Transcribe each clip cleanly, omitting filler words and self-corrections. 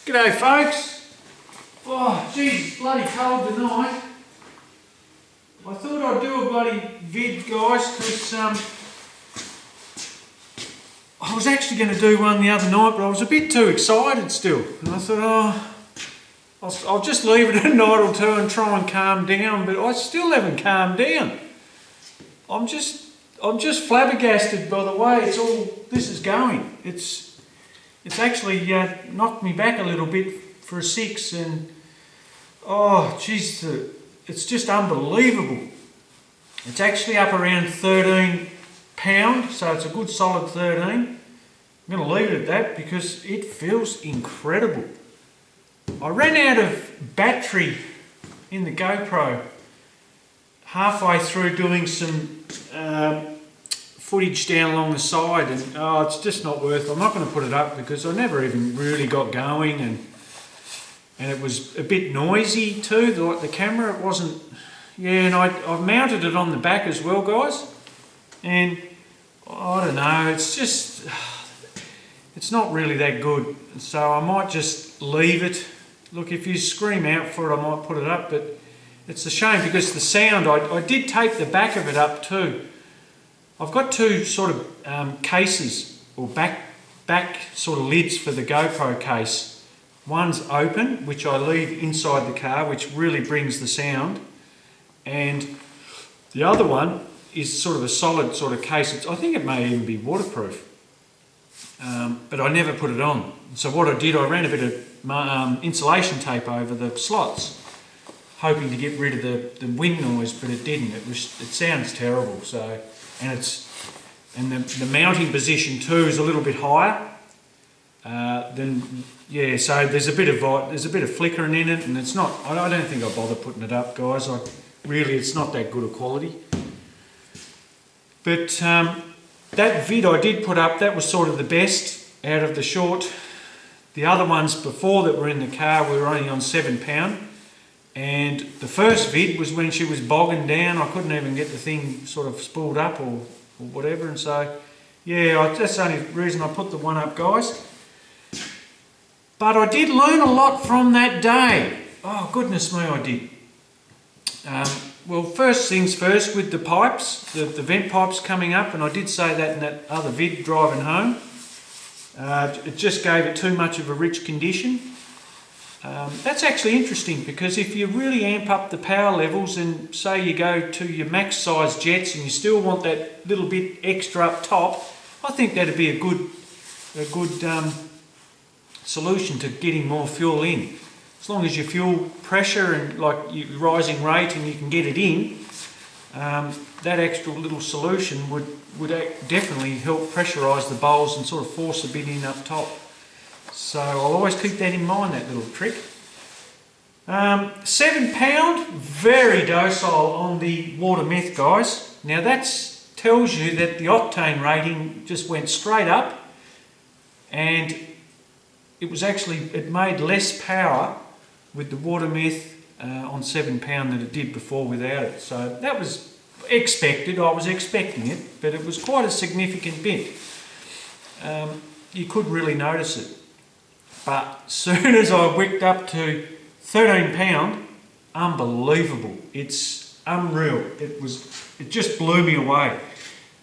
G'day folks. Oh geez, it's bloody cold tonight. I thought I'd do a bloody vid, guys, because I was actually going to do one the other night, but I was a bit too excited still. And I thought, I'll just leave it a night or two and try and calm down, but I still haven't calmed down. I'm just flabbergasted by the way this is going. It's actually knocked me back a little bit for a 6, and oh geez, it's just unbelievable. It's actually up around 13 pound, so it's a good solid 13. I'm going to leave it at that because it feels incredible. I ran out of battery in the GoPro halfway through doing some footage down along the side, and it's just not worth it. I'm not going to put it up because I never even really got going, and it was a bit noisy too, the camera. It wasn't, and I've mounted it on the back as well, guys, and I don't know, it's not really that good, so I might just leave it. Look, if you scream out for it I might put it up, but it's a shame because the sound, I did tape the back of it up too. I've got two sort of cases, or back sort of lids for the GoPro case. One's open, which I leave inside the car, which really brings the sound, and the other one is sort of a solid sort of case. I think it may even be waterproof, but I never put it on. So what I did, I ran a bit of insulation tape over the slots, hoping to get rid of the wind noise, but it didn't. It sounds terrible. So, and the mounting position too is a little bit higher than, yeah. So there's a bit of flickering in it, and it's not. I don't think I'll bother putting it up, guys. It's not that good a quality. But that vid I did put up, that was sort of the best out of the short. The other ones before that were in the car, we were only on 7 pound. And the first vid was when she was bogging down. I couldn't even get the thing sort of spooled up or whatever. And so, yeah, that's the only reason I put the one up, guys. But I did learn a lot from that day. Oh, goodness me, I did. Well, first things first, with the pipes, the vent pipes coming up, and I did say that in that other vid driving home. It just gave it too much of a rich condition. That's actually interesting, because if you really amp up the power levels and say you go to your max size jets and you still want that little bit extra up top, I think that'd be a good solution to getting more fuel in. As long as your fuel pressure and like your rising rate and you can get it in, that extra little solution would definitely help pressurise the bowls and sort of force a bit in up top. So I'll always keep that in mind, that little trick. 7 pound, very docile on the water meth, guys. Now that tells you that the octane rating just went straight up, and it made less power with the water meth on 7 pound than it did before without it. So that was expected. I was expecting it, but it was quite a significant bit. You could really notice it. But as soon as I wicked up to 13 pound, unbelievable. It's unreal. It just blew me away.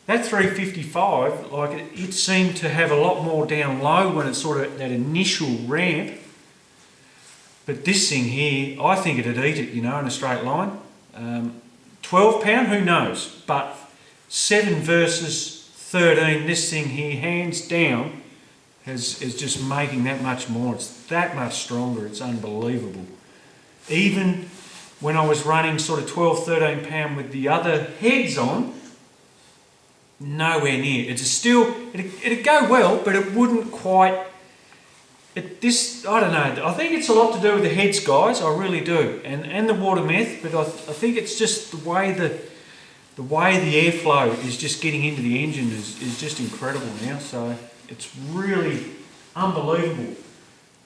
That 355, like it seemed to have a lot more down low when it's sort of that initial ramp. But this thing here, I think it'd eat it, in a straight line. 12 pound, who knows? But 7 versus 13, this thing here, hands down, is just making that much more. It's that much stronger. It's unbelievable. Even when I was running sort of 12, 13 pound with the other heads on, nowhere near. It'd go well, but it wouldn't quite. I don't know. I think it's a lot to do with the heads, guys. I really do, and the water meth. But I think it's just the way the airflow is just getting into the engine is just incredible now. So it's really unbelievable.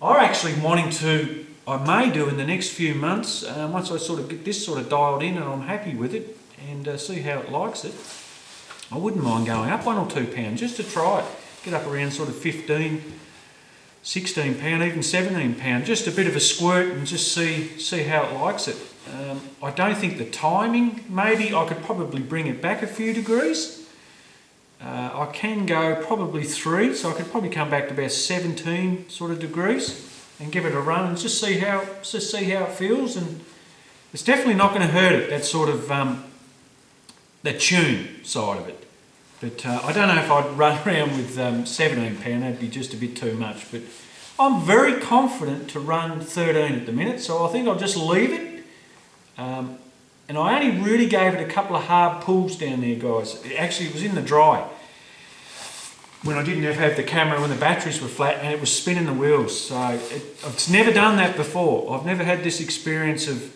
I'm actually I may do in the next few months, once I sort of get this sort of dialed in and I'm happy with it and see how it likes it, I wouldn't mind going up 1 or 2 pounds just to try it. Get up around sort of 15, 16 pound, even 17 pound, just a bit of a squirt and just see how it likes it. I don't think the timing, maybe I could probably bring it back a few degrees. I can go probably 3, so I could probably come back to about 17 sort of degrees and give it a run and just see how it feels. And it's definitely not going to hurt it, that sort of the tune side of it. But I don't know if I'd run around with 17 pound, that'd be just a bit too much. But I'm very confident to run 13 at the minute, so I think I'll just leave it. And I only really gave it a couple of hard pulls down there, guys. It was in the dry when I didn't have the camera, when the batteries were flat, and it was spinning the wheels. So I've never done that before. I've never had this experience of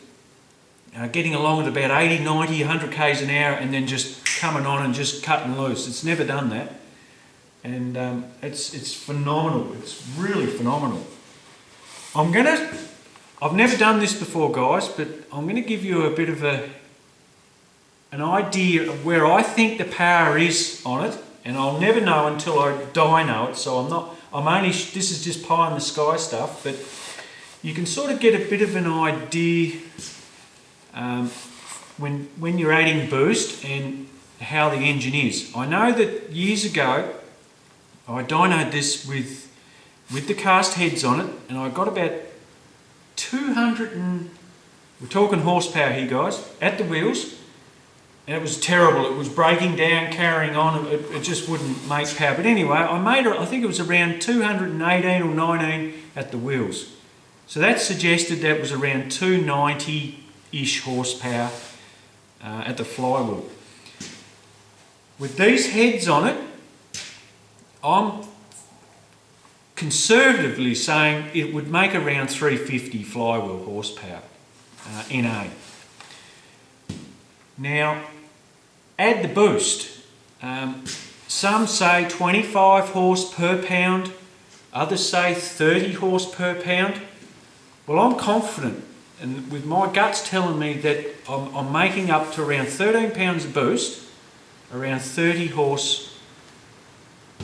getting along at about 80, 90, 100 k's an hour and then just coming on and just cutting loose. It's never done that. And it's phenomenal. It's really phenomenal. I've never done this before, guys, but I'm going to give you a bit of an idea of where I think the power is on it, and I'll never know until I dyno it. So this is just pie in the sky stuff, but you can sort of get a bit of an idea when you're adding boost and how the engine is. I know that years ago I dynoed this with the cast heads on it, and I got about 200 and we're talking horsepower here, guys, at the wheels, and it was terrible. It was breaking down, carrying on. It just wouldn't make power. But anyway, I think it was around 218 or 19 at the wheels. So that suggested that was around 290-ish horsepower at the flywheel. With these heads on it, I'm conservatively saying it would make around 350 flywheel horsepower, NA. Now, add the boost. Some say 25 horse per pound, others say 30 horse per pound. Well, I'm confident, and with my guts telling me that I'm making up to around 13 pounds of boost, around 30 horse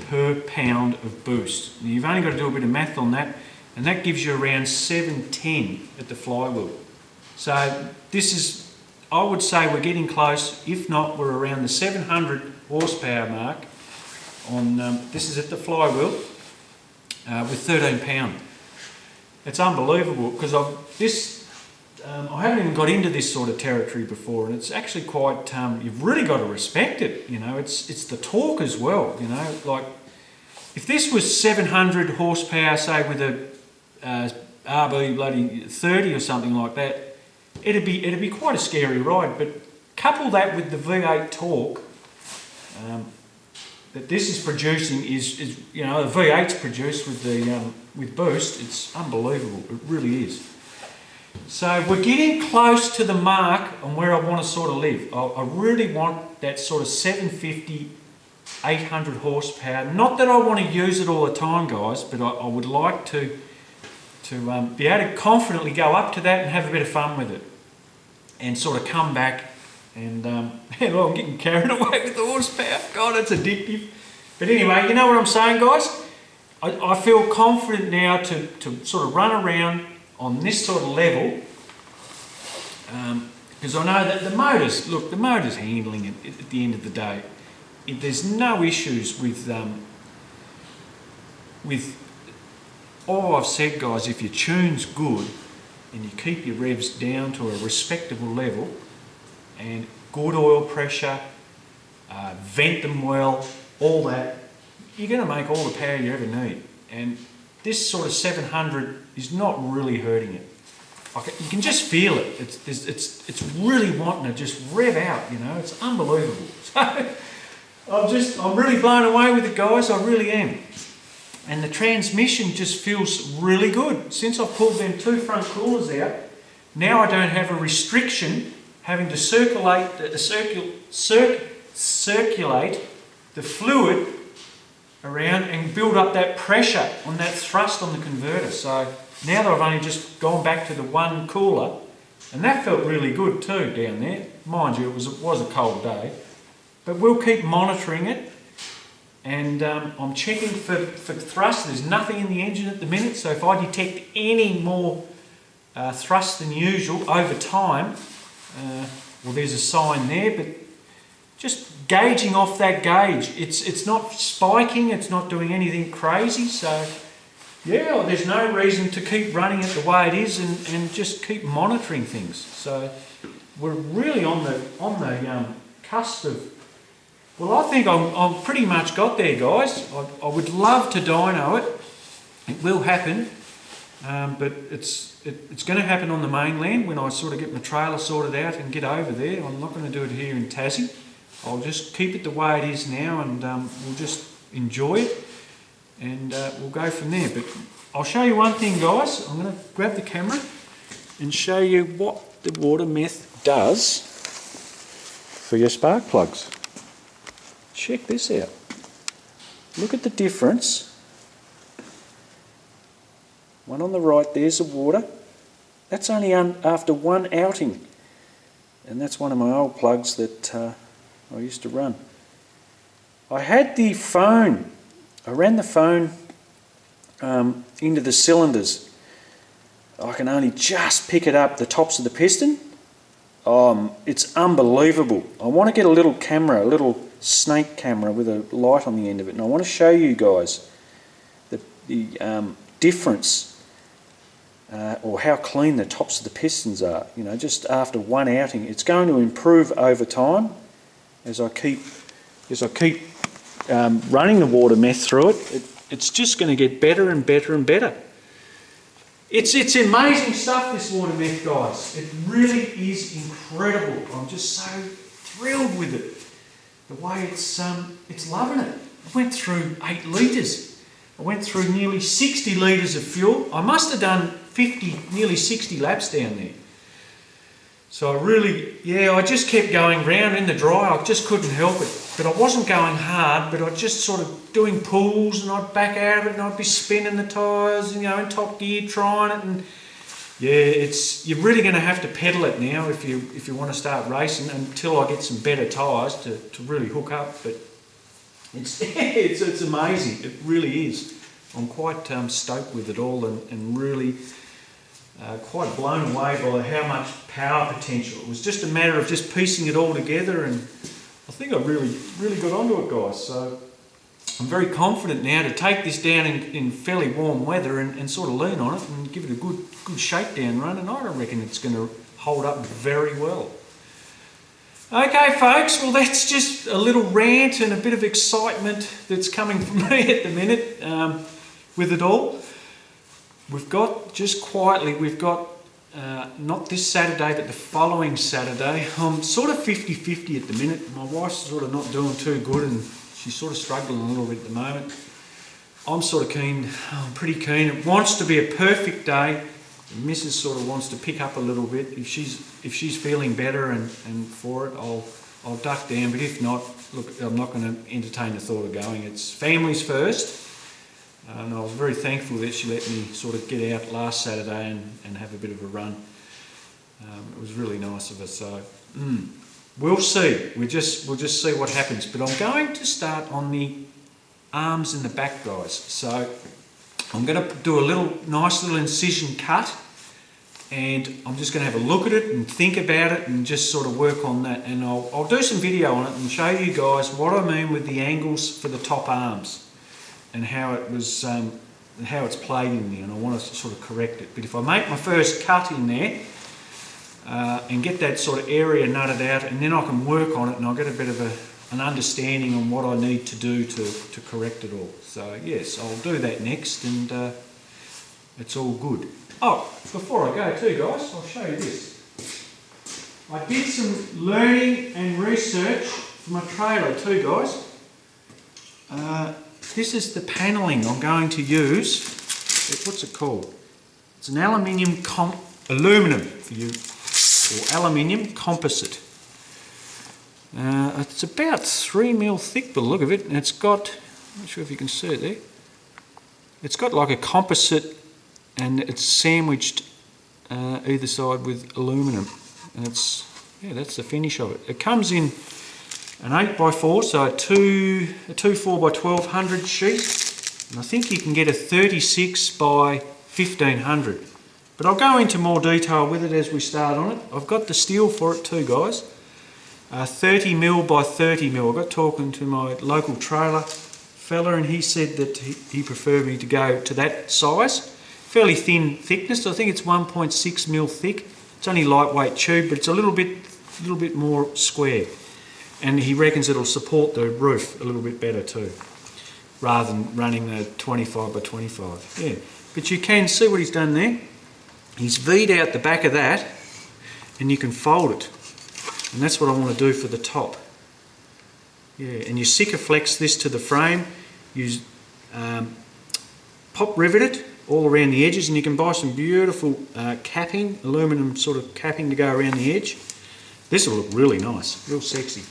per pound of boost. Now, you've only got to do a bit of math on that, and that gives you around 710 at the flywheel. So this is, I would say we're getting close. If not, we're around the 700 horsepower mark on, this is at the flywheel with 13 pound. It's unbelievable, because I haven't even got into this sort of territory before, and it's actually quite, you've really got to respect it, you know. It's the torque as well, you know. Like, if this was 700 horsepower, say with a RB bloody 30 or something like that, it'd be quite a scary ride. But couple that with the V8 torque that this is producing, is you know, the V8's produced with the with boost. It's unbelievable. It really is. So we're getting close to the mark on where I want to sort of live. I really want that sort of 750, 800 horsepower. Not that I want to use it all the time, guys, but I would like to be able to confidently go up to that and have a bit of fun with it, and sort of come back and well, I'm getting carried away with the horsepower. God, it's addictive. But anyway, you know what I'm saying, guys? I feel confident now to sort of run around on this sort of level, because I know that the motor's handling it at the end of the day. There's no issues with all I've said, guys. If your tune's good and you keep your revs down to a respectable level and good oil pressure, vent them well, all that, you're going to make all the power you ever need. And this sort of 700 is not really hurting it. You can just feel it. It's really wanting to just rev out, you know. It's unbelievable. So I'm really blown away with it, guys. I really am. And the transmission just feels really good. Since I've pulled them 2 front coolers out, now I don't have a restriction having to circulate the fluid around and build up that pressure on that thrust on the converter. So now that I've only just gone back to the 1 cooler, and that felt really good too down there. Mind you, it was a cold day, but we'll keep monitoring it and I'm checking for thrust. There's nothing in the engine at the minute, so if I detect any more thrust than usual over time, well, there's a sign there, but just gauging off that gauge. It's not spiking, it's not doing anything crazy, so yeah, well, there's no reason to keep running it the way it is and just keep monitoring things. So we're really on the cusp of, well, I think I'm pretty much got there, guys. I would love to dyno it. It will happen, but it's going to happen on the mainland when I sort of get my trailer sorted out and get over there. I'm not going to do it here in Tassie. I'll just keep it the way it is now, and we'll just enjoy it, and we'll go from there. But I'll show you one thing, guys. I'm going to grab the camera and show you what the water meth does for your spark plugs. Check this out. Look at the difference. One on the right, there's the water. That's only after one outing, and that's one of my old plugs that I used to run. I had the phone, I ran the phone into the cylinders. I can only just pick it up, the tops of the piston. It's unbelievable. I want to get a little camera, a little snake camera with a light on the end of it, and I want to show you guys the difference, or how clean the tops of the pistons are. You know, just after one outing. It's going to improve over time as I keep running the water meth through it. It's just going to get better and better and better. It's amazing stuff, this water meth, guys. It really is incredible. I'm just so thrilled with it. The way it's loving it. I went through 8 litres. I went through nearly 60 litres of fuel. I must have done 50, nearly 60 laps down there. So I just kept going round in the dry. I just couldn't help it. But I wasn't going hard, but I just sort of doing pulls, and I'd back out of it, and I'd be spinning the tyres, you know, in top gear, trying it. And yeah, you're really going to have to pedal it now if you want to start racing, until I get some better tyres to really hook up. But it's amazing. It really is. I'm quite stoked with it all, and really quite blown away by how much power potential. It was just a matter of just piecing it all together, and I think I really got onto it, guys. So I'm very confident now to take this down in fairly warm weather and sort of lean on it and give it a good shakedown run, and I reckon it's going to hold up very well. Okay, folks, well, that's just a little rant and a bit of excitement that's coming from me at the minute with it all. We've got, just quietly, not this Saturday, but the following Saturday. I'm sort of 50-50 at the minute. My wife's sort of not doing too good, and she's sort of struggling a little bit at the moment. I'm sort of keen, I'm pretty keen. It wants to be a perfect day. The missus sort of wants to pick up a little bit. If she's feeling better and for it, I'll duck down. But if not, look, I'm not going to entertain the thought of going. It's families first. And I was very thankful that she let me sort of get out last Saturday and have a bit of a run. It was really nice of her. So we'll see. We'll just see what happens. But I'm going to start on the arms and the back, guys. So I'm going to do a nice little incision cut, and I'm just going to have a look at it and think about it and just sort of work on that. And I'll do some video on it and show you guys what I mean with the angles for the top arms, and how it was, how it's played in there, and I want to sort of correct it. But if I make my first cut in there and get that sort of area nutted out, and then I can work on it, and I'll get a bit of an understanding on what I need to do to correct it all. So yes, I'll do that next, and it's all good. Oh, before I go too, guys, I'll show you this. I did some learning and research for my trailer too, guys. This is the panelling I'm going to use. What's it called? It's an aluminum for you, or aluminium composite. It's about 3mm thick by the look of it, and it's got, I'm not sure if you can see it there, it's got like a composite, and it's sandwiched either side with aluminum, and that's the finish of it. It comes in an 8x4, so a two 4x1200 sheet, and I think you can get a 36 by 1500. But I'll go into more detail with it as we start on it. I've got the steel for it too, guys. 30mm by 30mm. I got talking to my local trailer fella, and he said that he preferred me to go to that size. Fairly thin thickness. I think it's 1.6mm thick. It's only lightweight tube, but it's a little bit more square. And he reckons it'll support the roof a little bit better too, rather than running the 25 by 25. Yeah, but you can see what he's done there. He's V'd out the back of that, and you can fold it. And that's what I want to do for the top. Yeah, and you Sikaflex this to the frame. You pop rivet it all around the edges, and you can buy some beautiful capping, aluminium sort of capping to go around the edge. This will look really nice, real sexy.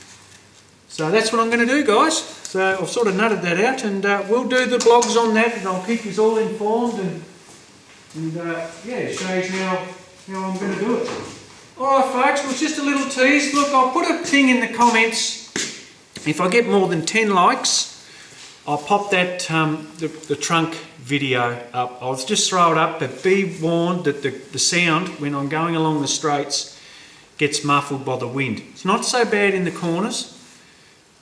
So that's what I'm going to do, guys. So I've sort of nutted that out, and we'll do the blogs on that, and I'll keep you all informed, and yeah, show you how I'm going to do it. Alright folks, well, it's just a little tease. Look, I'll put a thing in the comments. If I get more than 10 likes, I'll pop that the trunk video up. I'll just throw it up, but be warned that the sound when I'm going along the straights gets muffled by the wind. It's not so bad in the corners,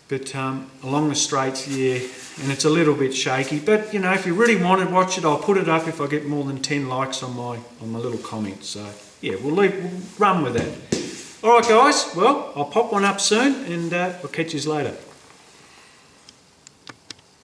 but along the straights, yeah, and it's a little bit shaky. But you know, if you really want to watch it, I'll put it up if I get more than 10 likes on my little comment. So yeah, we'll run with that. All right, guys. Well, I'll pop one up soon, and I'll catch you later.